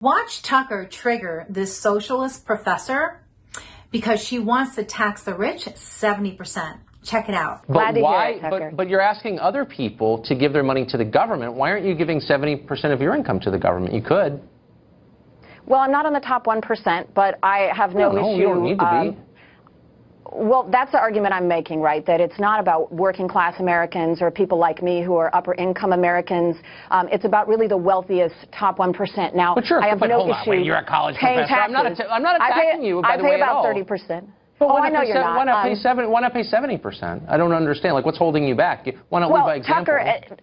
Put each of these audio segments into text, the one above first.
Watch Tucker trigger this socialist professor because she wants to tax the rich 70%. Check it out. But why? But you're asking other people to give their money to the government. Why aren't you giving 70% of your income to the government? You could. Well, I'm not on the top 1%, but I have no issue. You don't need to be. Well, that's the argument I'm making, right? That it's not about working class Americans or people like me who are upper income Americans. It's about really the wealthiest top 1%. Now, but sure, I have no issue. You're a college professor. Taxes. I'm not attacking you, by the way, at all. I pay about 30%. But I know you're not. Why not pay 70%? I don't understand. Like, what's holding you back? Why not lead by example? Tucker,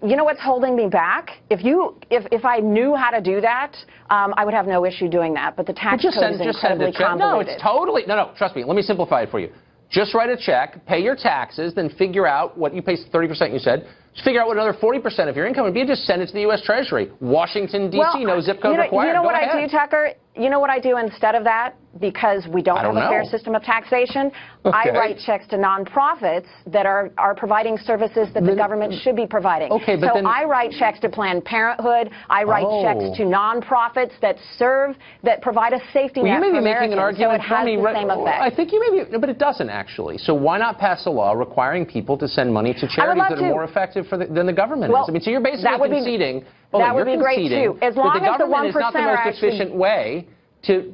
you know what's holding me back? If I knew how to do that, I would have no issue doing that. But the tax code is incredibly convoluted. No, it's totally no. Trust me. Let me simplify it for you. Just write a check, pay your taxes, then figure out what you pay 30%. You said. Just figure out what another 40% of your income would be, and just send it to the U.S. Treasury. Washington, D.C., no zip code required. You know what I do, Tucker? You know what I do instead of that? Because we don't have a fair system of taxation, I write checks to nonprofits that are providing services that the government should be providing. Okay, but so I write checks to Planned Parenthood. I write checks to nonprofits that provide a safety net for Americans. You may be making an argument for me. The same effect. I think you may be, but it doesn't actually. So why not pass a law requiring people to send money to charities that are more effective than the government is? I mean, so you're basically conceding. That would be great too. As long as the 1% is not the most efficient way to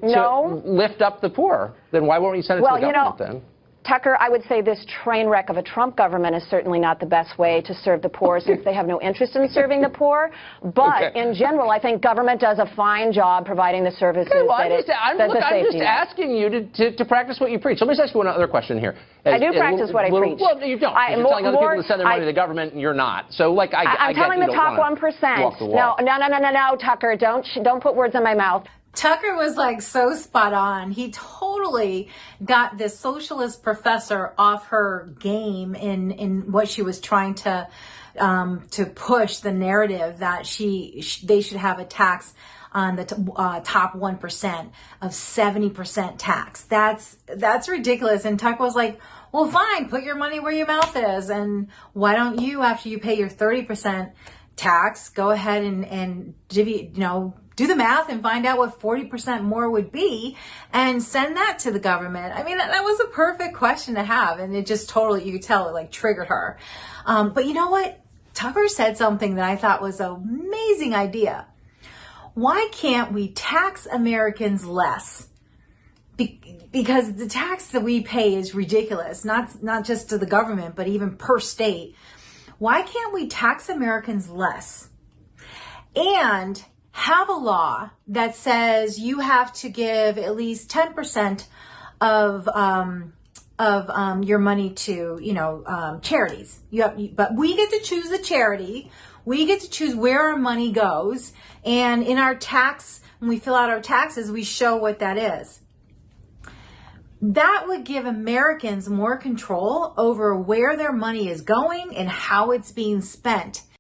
lift up the poor, then why won't you send it to the government then? Tucker, I would say this train wreck of a Trump government is certainly not the best way to serve the poor since they have no interest in serving the poor. But in general, I think government does a fine job providing the services I'm just asking you to practice what you preach. Let me just ask you one other question here. I do practice what I preach. Well, you don't. You're telling other people to send their money to the government, and you're not. So, like, I'm telling the top 1%. No, Tucker, don't put words in my mouth. Tucker was like so spot on. He totally got this socialist professor off her game in what she was trying to push the narrative that they should have a tax on the top 1% of 70% tax. That's ridiculous. And Tucker was like, well, fine, put your money where your mouth is. And why don't you, after you pay your 30% tax, go ahead and do the math and find out what 40% more would be and send that to the government. I mean, that was a perfect question to have. And it just totally, you could tell it like triggered her. But you know what? Tucker said something that I thought was an amazing idea. Why can't we tax Americans less? Because the tax that we pay is ridiculous, not just to the government, but even per state. Why can't we tax Americans less and have a law that says you have to give at least 10% of your money to charities? But we get to choose the charity. We get to choose where our money goes, and in our tax, when we fill out our taxes, we show what that is. That would give Americans more control over where their money is going and how it's being spent.